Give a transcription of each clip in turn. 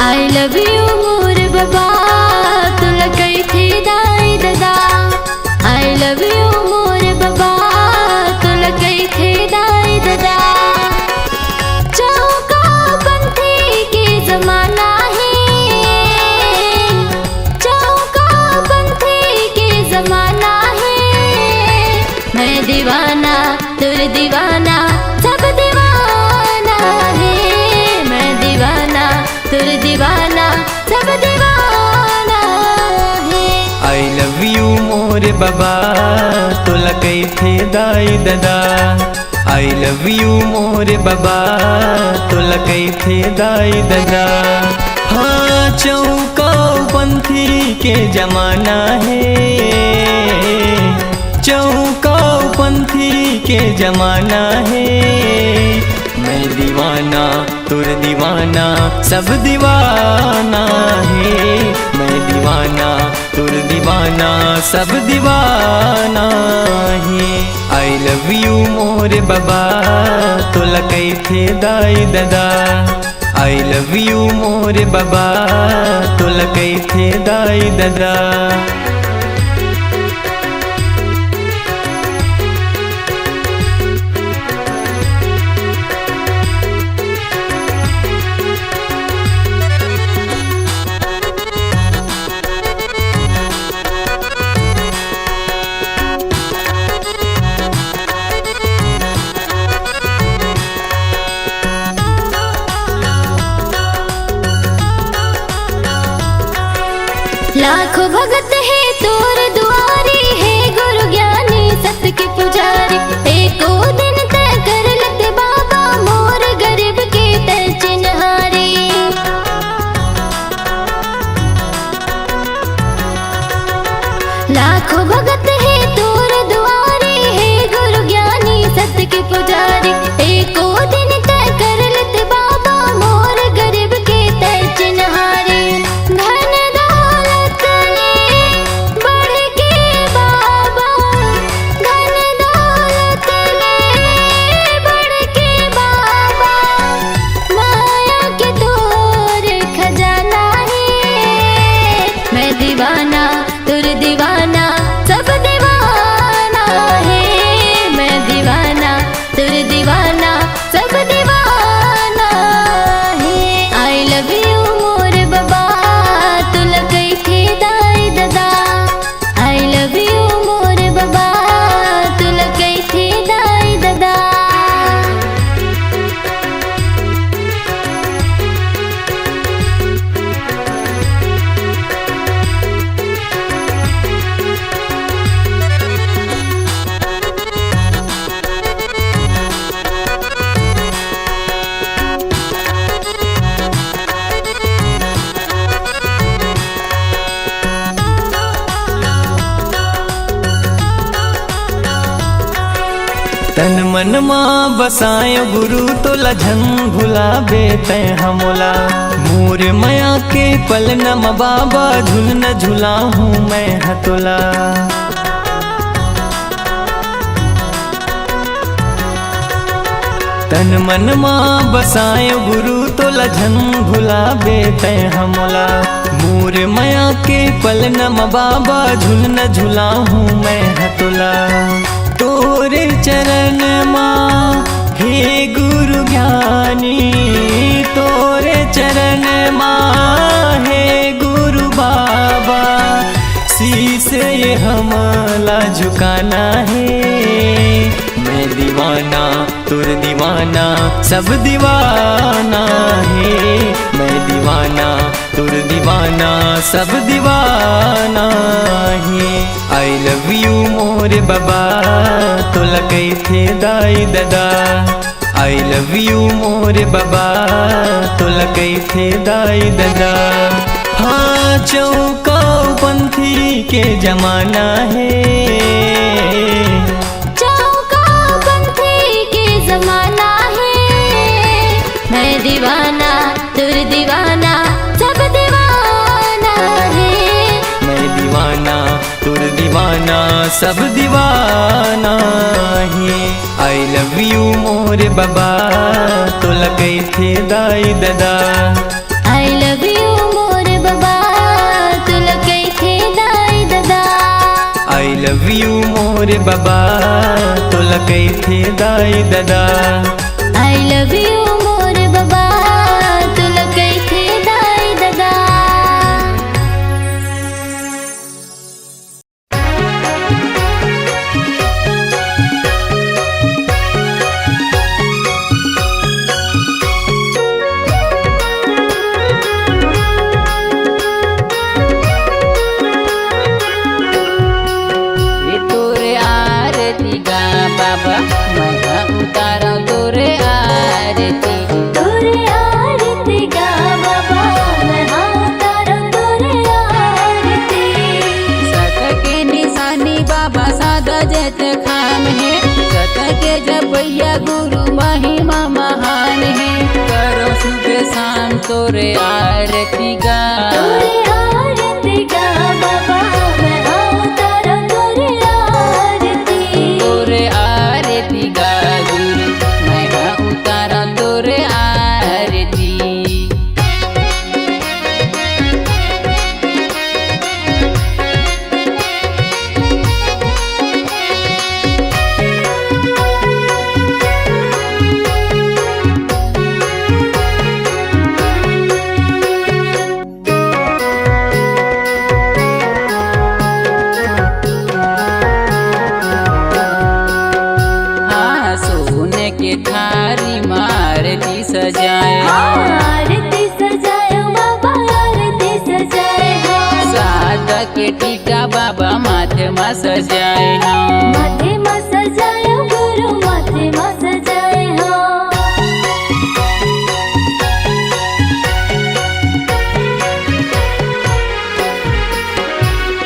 I love you मोर बाबा तुला कई थी दाई दादा। I love you मोर बाबा तुला कई थी दाई दादा। चौका पंथी के जमाना है, चौका पंथी के जमाना है। मैं दीवाना तुर दीवाना सब दीवाना है। मैं दीवाना तुर दीवाना सब दीवाना है। I love you मोर बाबा तुला कई थे दाई दादा। I love you मोर बाबा तुला कई थे दाई दादा। हाँ चौका पंथी के जमाना है, चौका पंथी के जमाना है। मैं दीवाना तुर दीवाना सब दीवाना है। मैं दीवाना तुर दीवाना सब दीवाना है। I love you मोर बाबा तुला कई थे दाई दादा। I love you मोर बाबा तुला कई थे दाई दादा। लाखों भगत है तोर दुआरी है, गुरु ज्ञानी सत्य के पुजारी। एको दिन तय कर लत बाबा मोर गरीब के तय चिन्हारी। लाखों भगत है तोर दुआरी है, गुरु ज्ञानी सत्य के पुजारी। एको दिन तय कर लत बाबा मोर गरीब के तय चिन्हारी। दीवाना तुर दीवाना सब दीवाना है। मैं दीवाना तुर दीवाना सब दीवाना है। I love you मोर बाबा तुला कई थी दाई दादा। I love you मोर बाबा तुला कई थी दाई दादा। तन मन माँ बसायो गुरु तोला झन भुलाबे तै हमोला। मोर माया के पल नम बाबा झुल न झुला हूँ मैं हतोला। तन मन माँ बसायो गुरु तोला झन भुलाबे तै हमोला। मोर माया के पल नम बाबा झुल न झुला हूँ मैं हतोला। तोरे चरण माँ हे गुरु ज्ञानी, तोरे चरण माँ हे गुरु बाबा। शीश ये हमला झुकाना है। मैं दीवाना तुर दीवाना सब दीवाना है। मैं दीवाना तुर दीवाना सब दीवाना है। I love you मोर बाबा तुला कई थे दाई दादा। I love you मोर बाबा तुला कई थे दाई दादा। हाँ चौका पंथी के जमाना है, चौका पंथी के जमाना है। मैं दीवाना सब दीवाना है। आई लव यू मोरे बाबा तोला कैथे दाई दादा। आई लव यू मोरे बाबा तोला कैथे दाई दादा। आई लव यू मोरे बाबा तोला कैथे दाई दादा। आई लव यू मोरे बाबा तोला कैथे दाई दादा। बाबा मैं उतारा तोरे आरती। तोरे आरती गा बाबा मैं उतारा तोरे आरती। सत के निशानी बाबा सादा जत खान है। सत के जपैया गुरु महिमा महान है। करो सुबह शाम तोरे आरती गा। तोरे आरती गा बाबा मैं उतारा तोरे आरती। तोरे आरती गा गुरु मैं उतारा तोरे आरती। हाँ सोने के थारी मारती सजाए। आरती सजाए बाबा आरती सजाए। सादा के टीका बाबा माथे में सजाए। माथे में सजाए गुरु माथे में सजाए।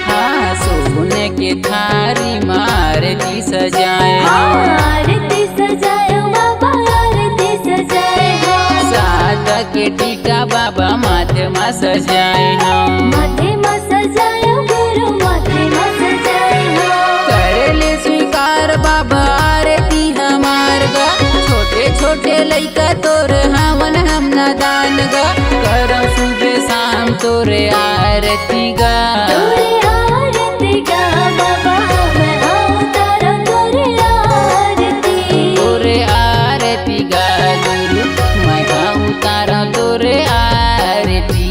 हाँ सोने के थारी मारती सजाए। आरती सजाए बाबा आरती सजाए। सादा के टीका बाबा माथे में सजाए। माथे में सजाए गुरु माथे में सजाए। कर ले स्वीकार बाबा आरती हमार गा। छोटे छोटे लइका तोर हवन हम नादान गा। कर सुबह शाम तोरे आरती गा। तोरे आरती गा बाबा मैं उतारा तोरे आरती। तोरे आरती गा गुरु मैं उतारा तोरे आरती।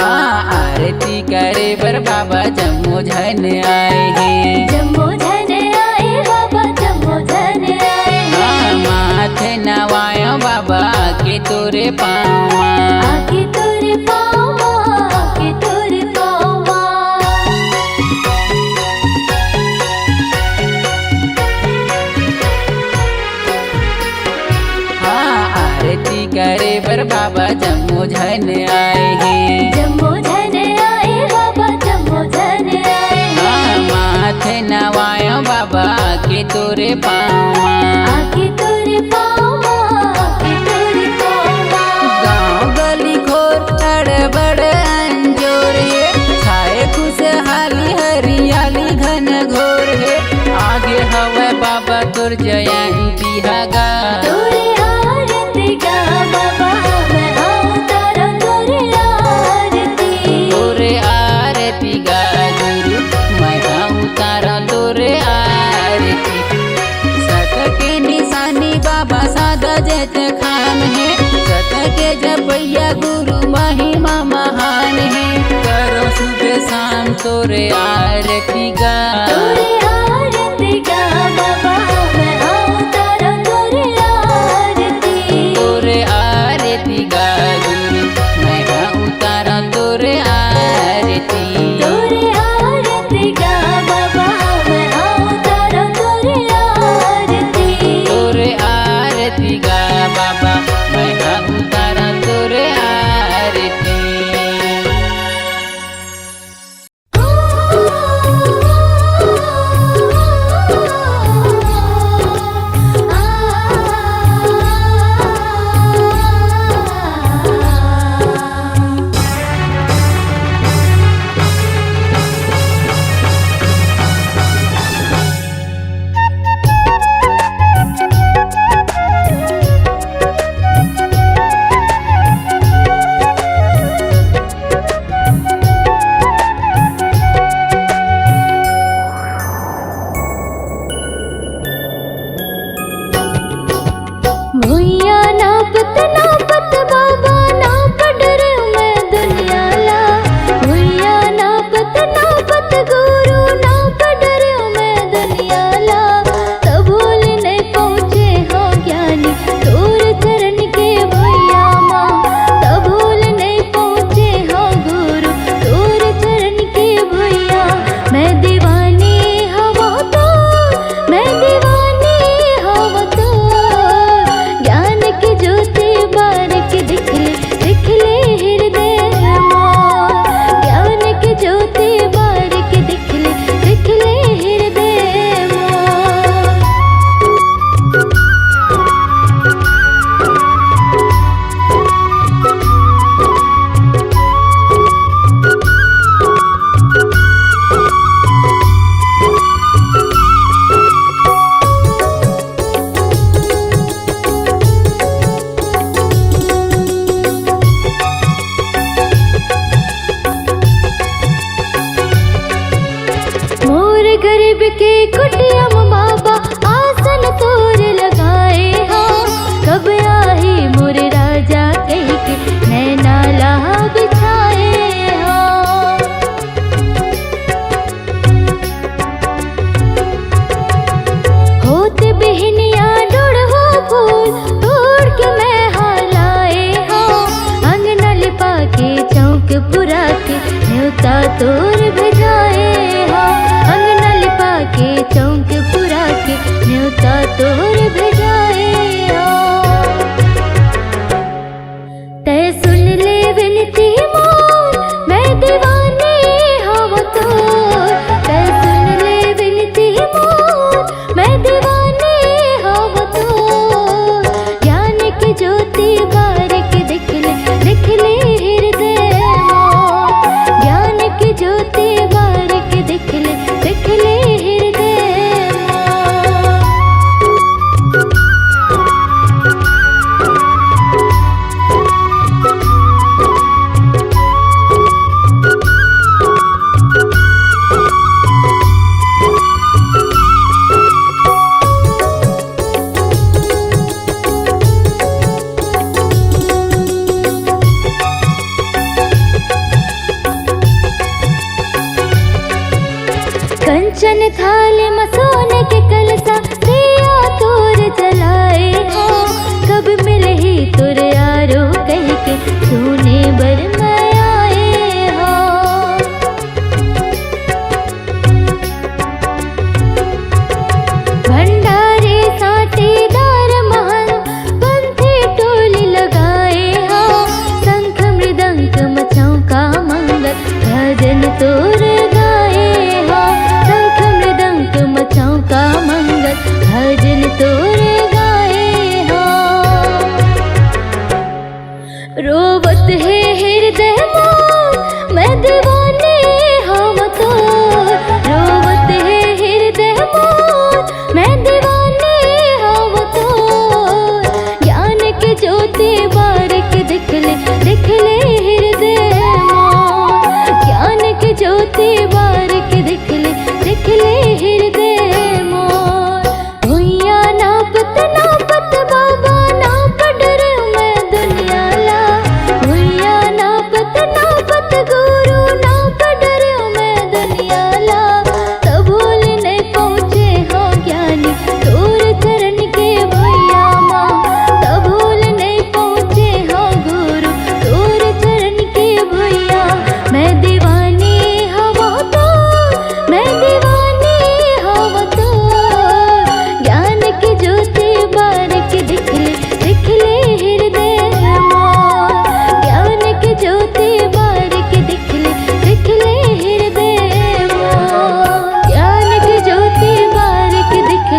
आरती करे बर बाबा जम्मू झन आए हैं। जम्मू झन आए बाबा जम्मू झन आए। माथे नवायो बाबा के तोरे पावा। आके तोरे पावा आके तोरे पावा। हाँ आरती करे बर बाबा जम्मू झन आए हैं। जम्मू झन आए बाबा जम्मू झन आए। माथे नवायो बाबा के तोरे पावा। आके तोरे पावा आके तोरे पावा। गाँव गली खोर अड़बड़ अंजोर है। छाए खुशहाली हरियाली घन घोर है। आगे हवा बाबा तोर जयंती हगा। तोरे आरती गा बाबा मैं उतारा तोरे आरती। तोरे आरती गा गुरु मैं उतारा तोरे आरती। सत के निशानी बाबा सादा जत खान है। सत के जपैया गुरु महिमा महान है। करो सुबह शाम तोरे आरती गा। तोरे आरती गा बाबा मैं उतारा तोरे आरती। तोरे आरती गा गुरु मैं उतारा तोरे आरती। तोरे आरती गा बाबा मैं उतारा तोरे आरती। तोरे आरती गा बाबा के कुटिया में बाबा आसन तोर लगाए हो। कब आई मोर राजा कह के नैना लाह बिछाए हो। होत बिहनिया डोड़ हो फूल तोड़ के मैं हालाए हो। अंगना लिपा के चौक पुरा के न्योता तोर भेजाए हो। अंगना लिपा के चौक पुरा के न्योता तोर भेजाए हो। तै सुन ले विनती मोर मैं दीवानी हूँ तोर। तै सुन ले विनती मोर मैं दीवानी हूँ तोर। ज्ञान की ज्योति बारिक दिख ले हृदय मोर। ज्ञान की ज्योति बारिक दिख ले हृदय मोर। कंचन थाल में सोने के कलसा दिया तोर जलाए हो। कब मिले ही तुर यारो कह के सोने बर मैं आए हो। भंडारे साटीदार महल पंथी टोली लगाए हो। शंख मृदंग मचाऊ का मंगल भजन तोर गाए हो। शंख मृदंग मचाऊ का मंगल भजन तोर गाए हो। रोवत है हृदय मोर मैं दीवानी हूँ तोर। रोवत है हृदय मोर मैं दीवानी हूँ तोर। ज्ञान की ज्योति बारिक दिख ले हृदय मोर। ज्ञान की ज्योति बारिक दिख ले हृदय मोर। भुइया नापत नापत बाबा नाप डरे मैं दुनिया ला। भुइया नापत नापत गुरु नाप डरे मैं दुनिया ला। तब भूल नहीं पहुँचे हो ज्ञानी तोर चरण के भैया माँ। तब भूल नहीं पहुँचे हो गुरु तोर चरण के भैया। मैं दीवानी हूँ तोर मैं दीवानी हूँ तोर। ज्ञान की ज्योति बारिक दिख ले हृदय मोर। ज्ञान की ज्योति बारिक दिख ले हृदय मोर। ज्ञान की ज्योति बारिक दिख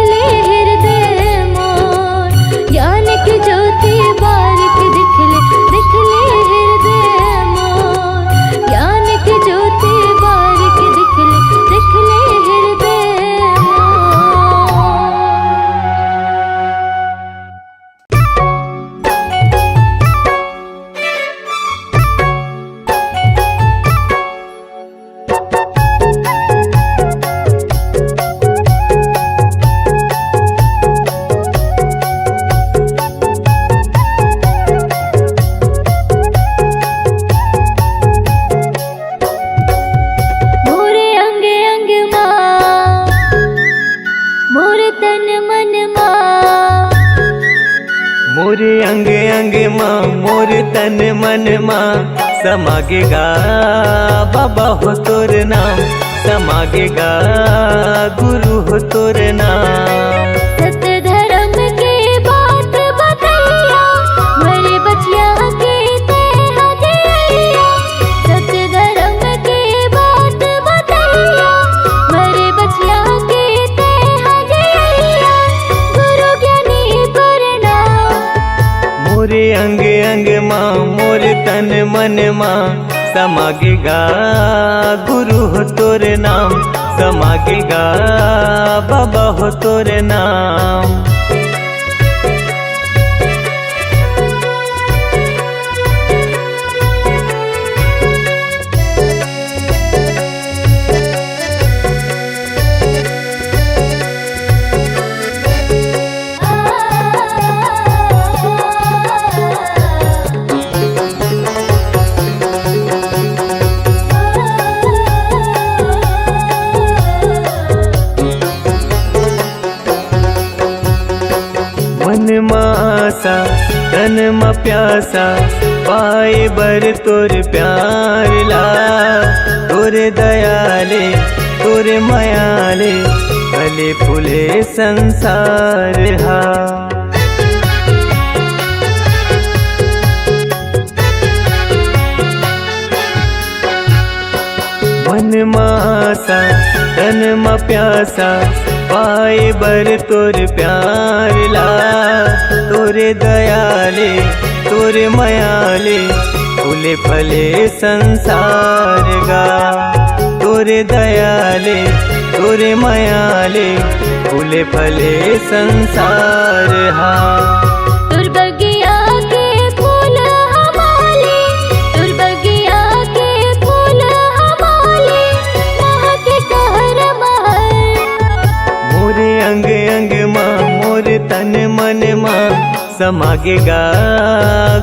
ले हृदय मोर। ज्ञान की ज्योति बारिक दिख ले हृदय मोर। ज्ञान की ज्योति बारिक दिख ले हृदय मोर। मोरे अंग अंग माँ मोरे तन मन माँ। मोरे अंग अंग माँ मोर तन मन माँ समागेगा बाबा हो तोर नाम। समागेगा गुरु हो तोर नाम। सत्य धर्म के बात बतैया मेरे बचिया के ते हदिया। सत्य धर्म के बात बतैया मेरे बचिया के ते हदिया। गुरु ज्ञानी प्रणाम। मोरे अंग अंग माँ मोर तन मन माँ समागेगा गुरु हो तोर नाम। समागेगा बाबा हो तोर नाम। प्यासा पाए बर तोर प्यार ला, तोरे दयाले तोरे मायाले फले फूले संसार हा। मन मासा तन मा प्यासा पाए बर तोर प्यार ला, तोरे दयाले तोरे मायाले फूले फले संसार गा, तोरे दयाले तोरे मायाले फूले फले संसार हा। तुर बगिया के फूल हमारे, तुर बगिया के फूल हमारे, महके कहर महल। मोरे अंग अंग माँ मोरे तन मन माँ समागेगा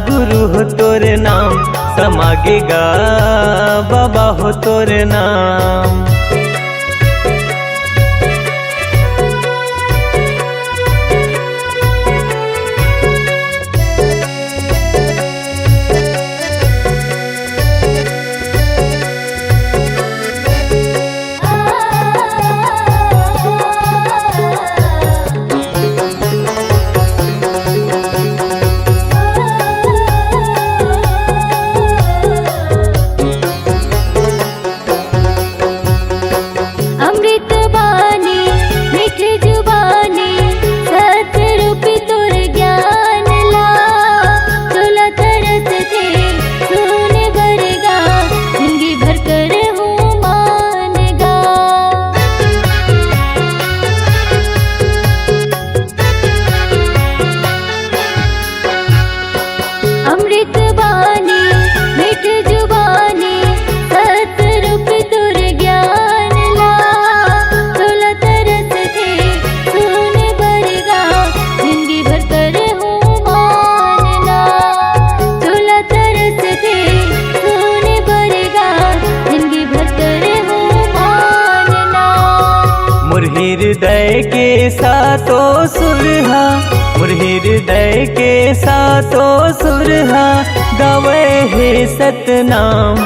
गुरु हो तोरे नाम, समागेगा बाबा हो तोरे नाम। अमृत बानी मीठे जुबानी सतरूपी तोर ज्ञान ला, तोला तरस थे सुने भरगा जिंदगी भर कर हूँ मानगा। अमृत बानी मीठे जुबानी सतरूपी तोर ज्ञान ला, तोला तरस थे सुने भरगा जिंदगी भर कर हूँ मानना, तोला तरस थे सुने भरगा जिंदगी भर कर हूँ मानना। मोर हृदय के सातो सुरहा, मोर हृदय के सातो सुरहा गावे हे सतनाम।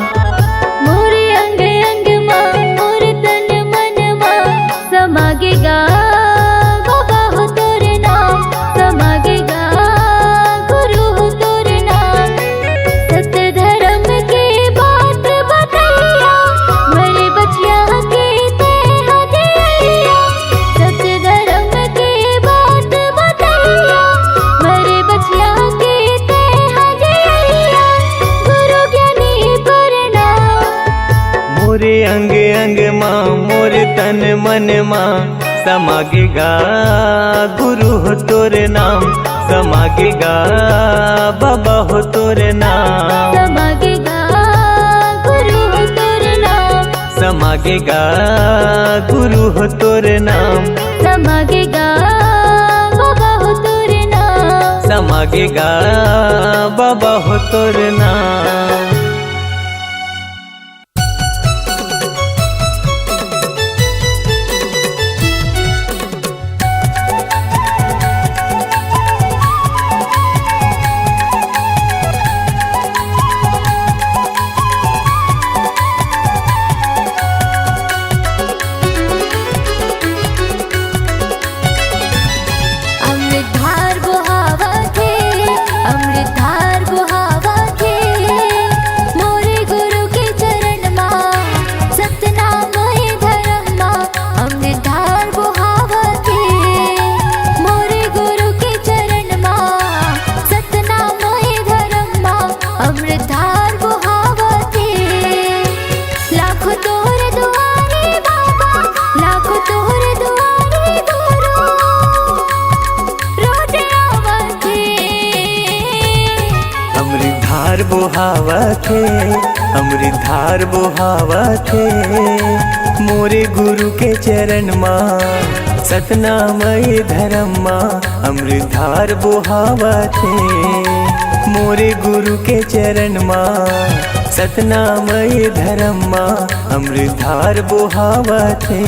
मोरे अंग अंग माँ मोरे तन मन माँ समागेगा बाबा हो तोरे नाम, समागेगा गुरु हो तोरे नाम। सत्य धर्म के बात बतैया मेरे बचिया के ते हदिया, सत्य धर्म के बात बतैया मेरे बचिया के ते हदिया, गुरु ज्ञानी प्रणाम। मोरे अंग अंग माँ मोरे तन मन माँ समागेगा गुरु हो तोरे नाम, समागेगा बाबा हो तोरे नाम। समागेगा गुरु हो तोरे नाम, समागेगा गुरु हो तोरे नाम, समागेगा बाबा हो तोरे नाम। समागेगा बाबा हो तोरे नाम। अमृतधार बुहावा थे, अमृतधार बुहावा थे, मोरे गुरु के चरण माँ सतनाम है धर्म माँ। अमृतधार बुहावा थे, मोरे गुरु के चरण माँ सतनाम है धर्म माँ। अमृतधार बुहावा थे, लाखों तोरे दुआरे बाबा, लाखों तोरे दुआरे गुरु रोज आवथे। अमृतधार बोहावा थे, अमृतधार बोहावा थे, मोरे गुरु के चरण माँ सतनामय धर्म माँ। अमृतधार बोहावा थे, मोरे गुरु के चरण माँ सतनामय धर्म माँ। अमृतधार बोहावा थे।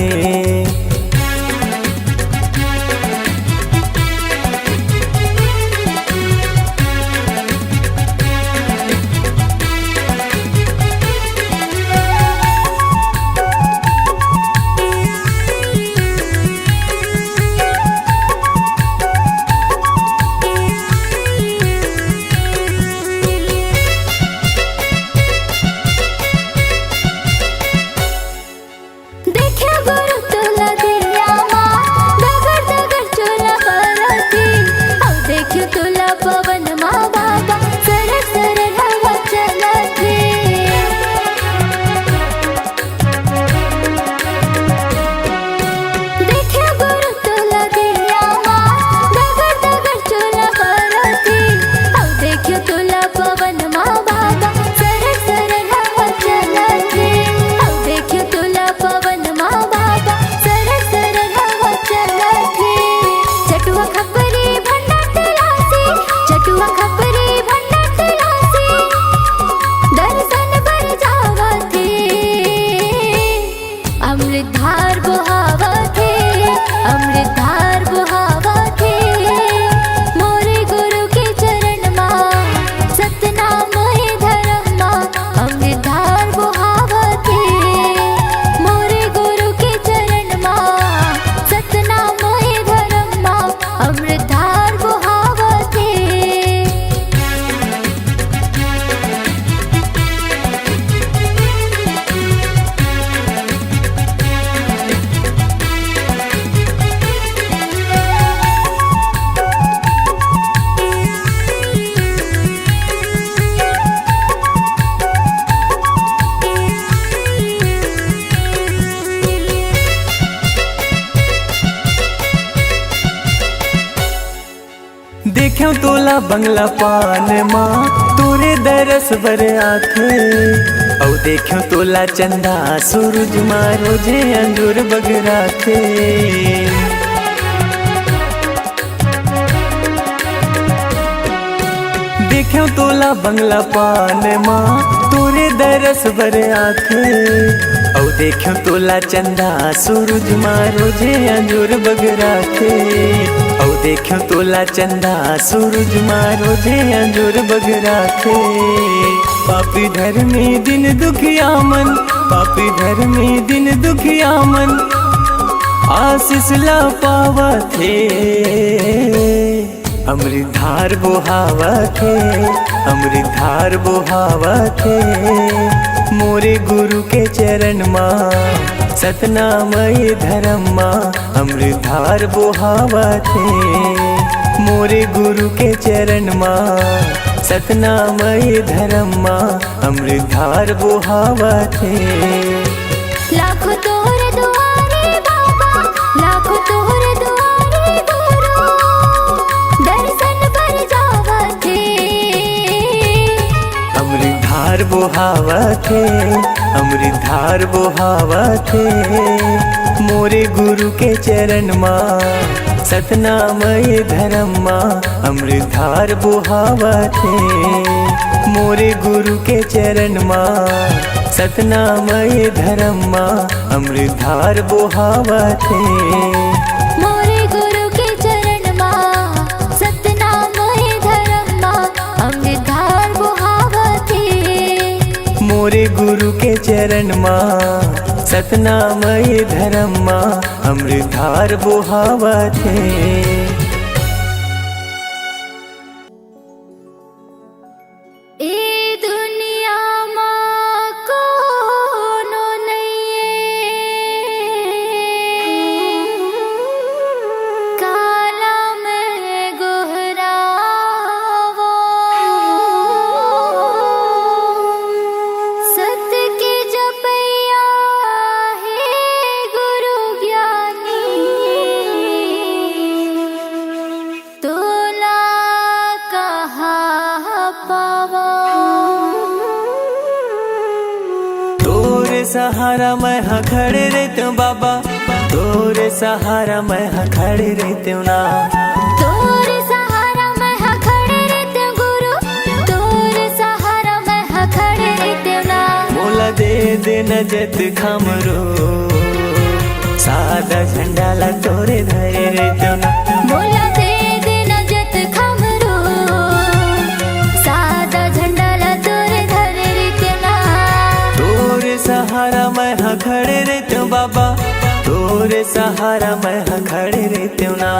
तोला बंगला पान माँ तोरे दरस बर आखे औ देखो तोला चंदा सूरज माँ रोजे अंजूर बगरा थे। देखो तोला बंगला पान माँ तोरे दरस बर आखे औ देखो तोला चंदा सूरज माँ रोजे अंजूर बगरा थे। औ देखो तोला चंदा सूरज माँ रोजे अंजूर बगरा थे। पापी धर्मी दिन दुखिया मन, पापी धर्मी दिन दुखिया मन आशीष ला पावा थे। अमृत धार बोहावा थे, अमृत धार बोहावा थे मोरे गुरु के चरण माँ सतनामय धर्म माँ अमृत धार बोहावा थे। मोरे गुरु के चरण माँ सतनामय धर्म माँ अमृत धार बोहावा थे। लाखों तोहरे दुआरे बाबा, लाखों तोहरे दुआरे गुरु दर्शन पर जावा थे। अमृत धार बोहावा थे, अमृत धार बोहावा थे मोरे गुरु के चरण माँ सतनामय धर्म माँ अमृत धार बोहावा थे। मोरे गुरु के चरण माँ सतनामय धर्म माँ अमृत धार बोहावा थे। मोरे गुरु के चरण माँ सतनामय धर्म माँ अमृत धार बोहावा थे। मोरे गुरु के चरण माँ सतनामय धर्म माँ अमृत धार बोहावा थे। सहारा मैं हाँ खड़े रहते हूँ बाबा, तोरे सहारा मैं हाँ खड़े रहते हूँ ना। तोरे सहारा मैं हाँ खड़े रहते हूँ गुरु, तोरे सहारा मैं हाँ खड़े रहते हूँ ना। मोला दे देना जत खमरो सादा झंडा ला तोरे धरे रहते हूँ ना। मोला दे देना जत खमरो सादा झंडा ला तोरे धरे रहते हूँ ना। तोरे सहारा मैं हाँ खड़े रहते हूँ बाबा, तोरे सहारा मैं हाँ खड़े रहते हूँ ना।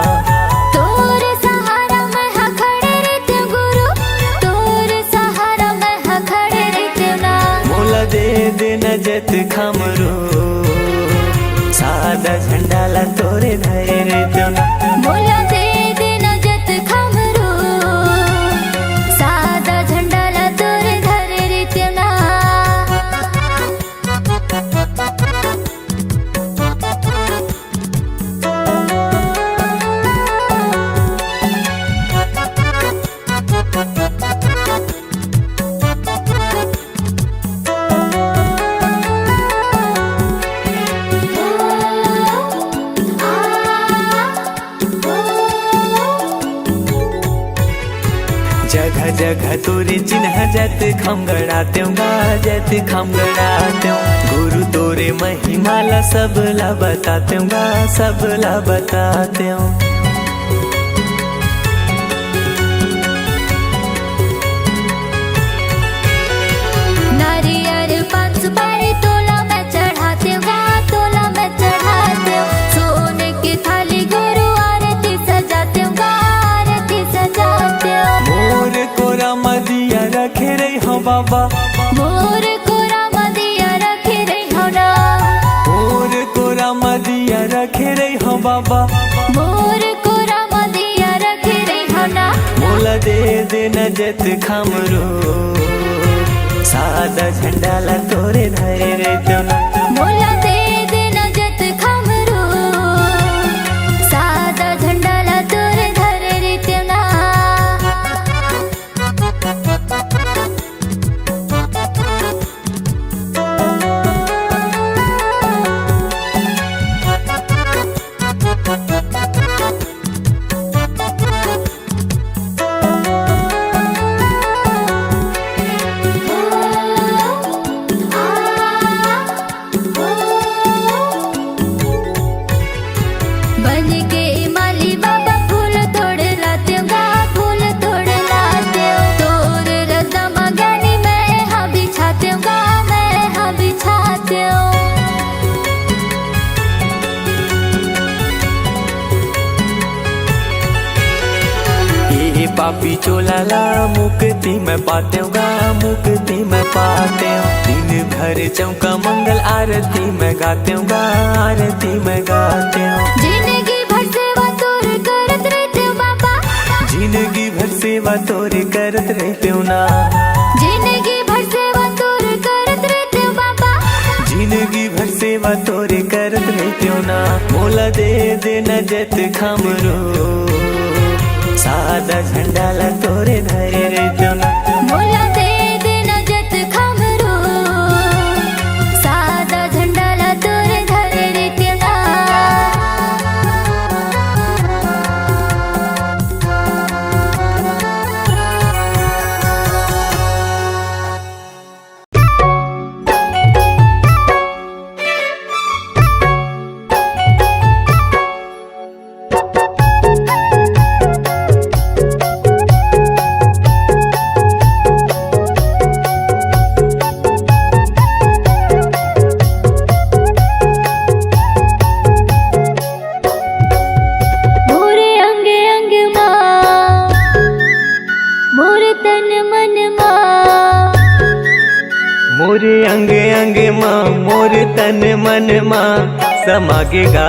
तोरे सहारा मैं हाँ खड़े रहते हूँ गुरु, तोरे सहारा मैं हाँ खड़े रहते हूँ ना। मोला दे देना जत खमरो सादा झंडा ला तोरे धरे रहते हूँ ना। मोला दे देना जत खमरो सादा झंडा ला तोरे धरे रहते हूँ ना। जगह जगह तोरे चिन्ह जत खम गड़ाते हूँ गा, जत खम गड़ाते हूँ गुरु तोरे महिमा ला सब ला बताते हूँ गा, सब ला बताते हूँ। नारियल पान सुपारी तोला मैं चढ़ाते हूँ गा, तोला मैं चढ़ाते हूँ। सोने की थाली गुरु आरती सजाते हूँ गा, आरती सजाते हूँ। मोर कोरा मदिया रखे रही हो बाबा, मोर कोरा मदिया रखे रही हो ना। मोर कोरा मदिया रखे रही हो बाबा, मोर कोरा मदिया रखे रही हो ना। मोला दे देना जत खमरो सादा झंडा ला तोरे धरे रहते हूँ ना। मोला दे देना जत खमरो सादा झंडा ला तोरे धरे रहते हूँ ना। पापी चोलाला मुक्ति में पाते गा मुक्ति में पाते दिन भर चौका मंगल आरती में गाते गा आरती में गाते जिंदगी भर सेवा तोर करत रहते बाबा जिंदगी भर सेवा तोरे करत रहते ना जिंदगी भर सेवा तोर करत रहते बाबा जिंदगी भर सेवा तोरे करत रहते ना मोला दे दे नजत खमरो सादा झंडाला तोरे धरे रहते ना मोला दे दे नजत खमरो सादा झंडाला तोरे धरे रहते ना मोरे अंग अंग माँ मोरे तन मन माँ मोरे अंग अंग माँ मोर तन मन माँ समागेगा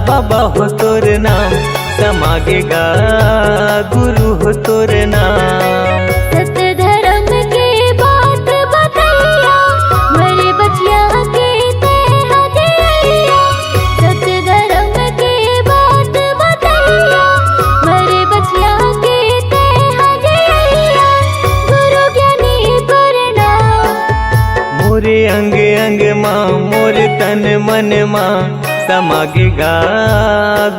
बाबा हो तोर नाम समागेगा गुरु हो तोर नाम सत्य धर्म के बात बतैया मेरे बचिया के तेहा दिया सत्य धर्म के बात बतैया मेरे बचिया के तेहा दिया गुरु ज्ञानी करना मोरे अंग अंग माँ मोर तन मन माँ समागेगा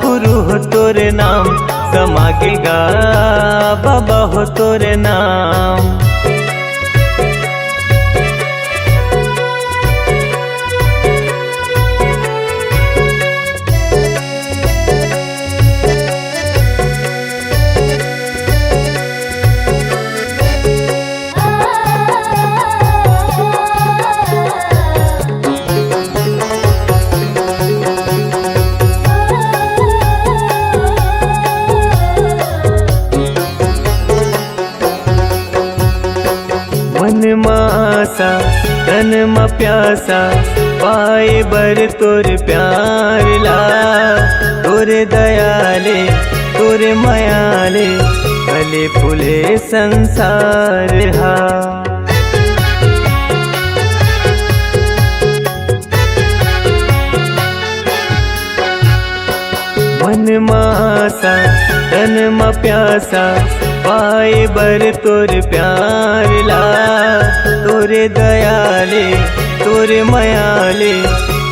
गुरु हो तोर नाम समागेगा बाबा हो तोर नाम मन मासा तन म प्यासा पाए बर तोर प्यार ला तोरे दयाले तोरे मायाले फले फूले संसार हा मन मासा तन म प्यासा पाए बर तोर प्यार ला तोरे दयाले तोरे मायाले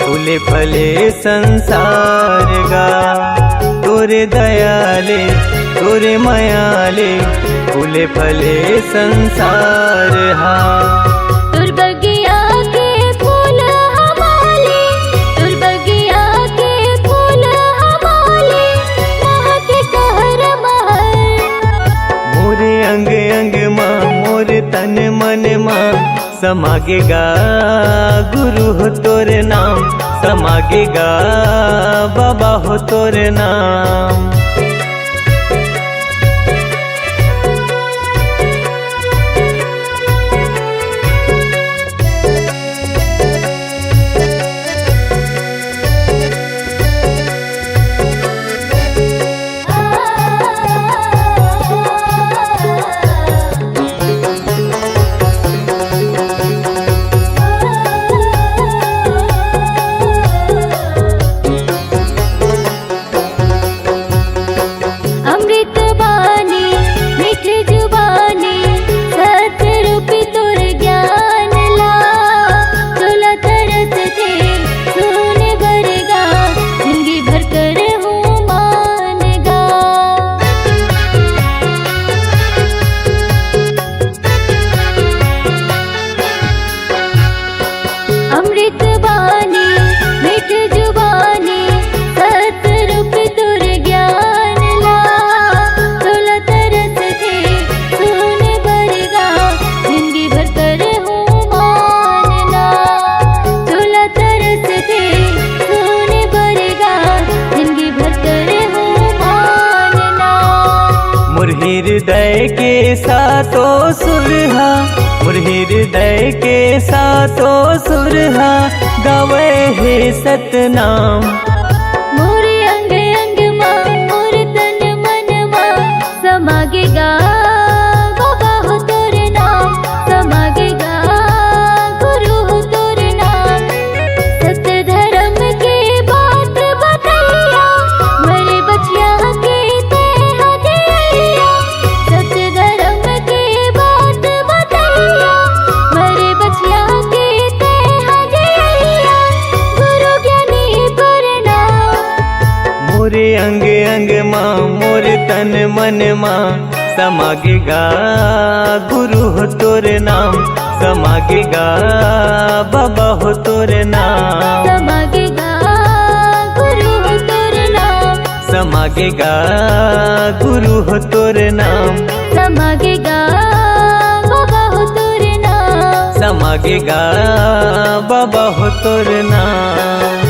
फूले फले संसार गा तोरे दयाले तोरे मायाले फूले फले संसार हा तुर बगिया के फूल हमारे तुर बगिया के फूल हमारे महक कहर महल मोरे अंग अंग माँ मोरे तन मन माँ समागेगा गुरु हो तोर नाम समागेगा बाबा हो तोर नाम हृदय के सातो सुरहा, मोर हृदय के सातो सुरहा गावे हे सतनाम। मोरे अंग अंग माँ मोर तन मन माँ समागेगा बाबा हो तोर नाम, समागेगा गुरु हो तोर नाम। सत्य धर्म के बात बतैया मेरे बचिया के ते हदिया। सत्य धर्म के बात बतैया मेरे बचिया के ते हदिया। गुरु ज्ञानी प्रणाम। मोरे अंग अंग माँ मोर तन मन माँ समागेगा गुरु हो तोर नाम, समागेगा बाबा हो तोर नाम। समागेगा गुरु हो तोर नाम, समागेगा गुरु हो तोर नाम, समागेगा बाबा हो तोर नाम। समागेगा बाबा हो तोर नाम।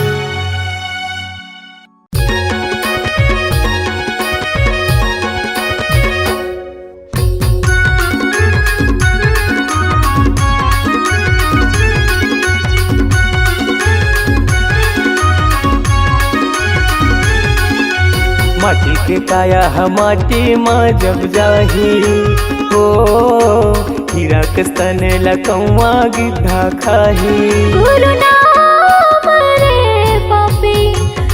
माटी के काया हम माटी माँ जब जाही हो, हीरा के स्तन लकौआ गिद्धा खाही। गुरु नाम रे पापी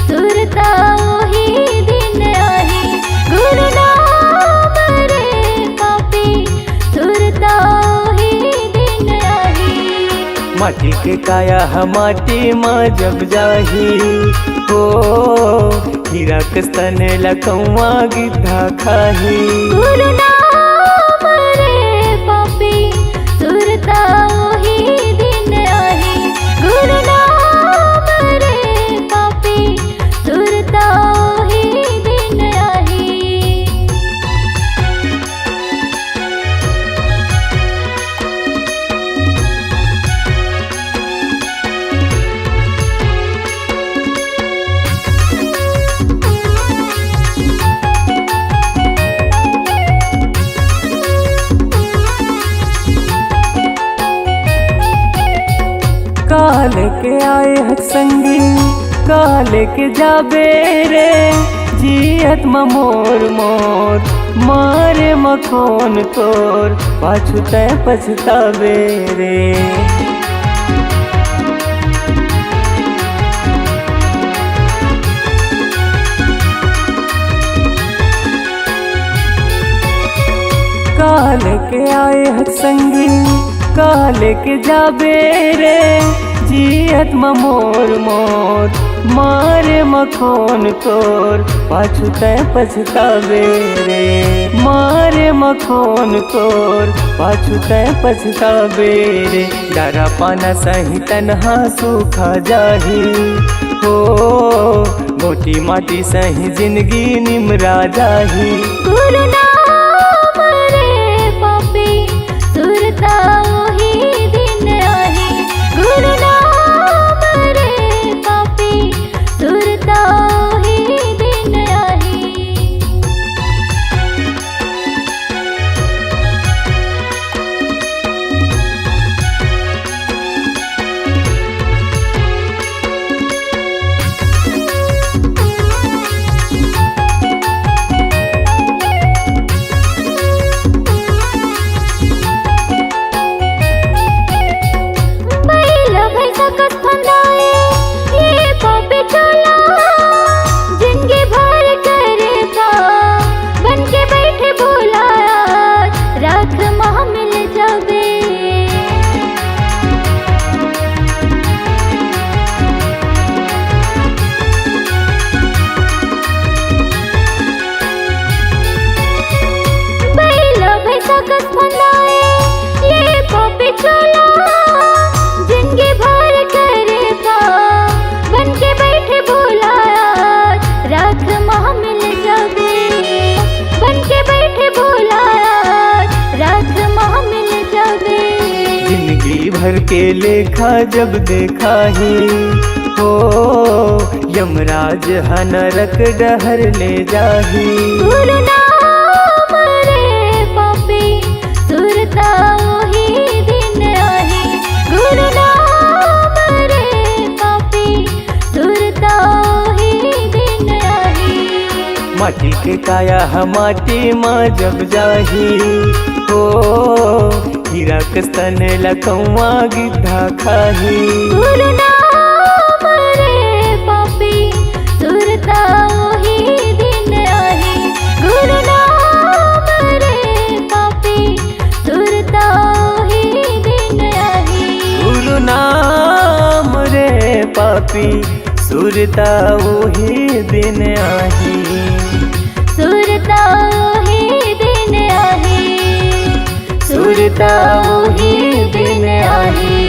सुरता ओही दिन आही। गुरु नाम रे पापी सुरता ओही दिन आही। माटी के काया हम माटी माँ जब जाही हो, हीरा के स्तन लकौआ गिद्धा खाही। गुरु नाम रे पापी सुरता ओही दिन आही। गुरु नाम रे पापी सुरता ओही दिन आही। काल के आए हक संगी काल के जाबे रे, जियत मोर मोर मारे मखोन तोर पाछू तय पछतावे रे। काल के आए हक संगी काल के जाबे रे, जियत मोर मोर मारे मखोन तोर पाछू तय पछतावे रे। मारे मखोन तोर पाछू तय पछतावे रे। डारा पाना सही तनहा सूखा जाही हो, मोटी माटी सही जिंदगी निमरा जाही। गुरु नाम रे पापी सुरता ओही दिन आही। गुरु नाम रे पापी सुरता ओही दिन आही। बैला भैंसा कस फंदाए ये पापी चोला, जिनके भर करे था बन के बैठे भोला राख माह मिल जावे। बैला भैंसा कस फंदाए ये पापी चोला, जिनके भर करे था बन के बैठे भोला राख माह मिल जावे। बन के बैठे भोला राख माह मिल जावे। जिंदगी भर के लेखा जब देखा ही हो, यमराज हा नरक डहर ले जाही। गुरु नाम रे माटी के काया हम माटी माँ जब जाही हो हीरा के स्तन लकौआ गिद्धा खाही। गुरु नाम रे पापी सुरता ओही दिन आही। गुरु नाम रे पापी सुरता ओही दिन आही। गुरु नाम रे पापी सुरता ओही दिन आही। सुरता ओही दिन आही। सुरता ओही दिन आही।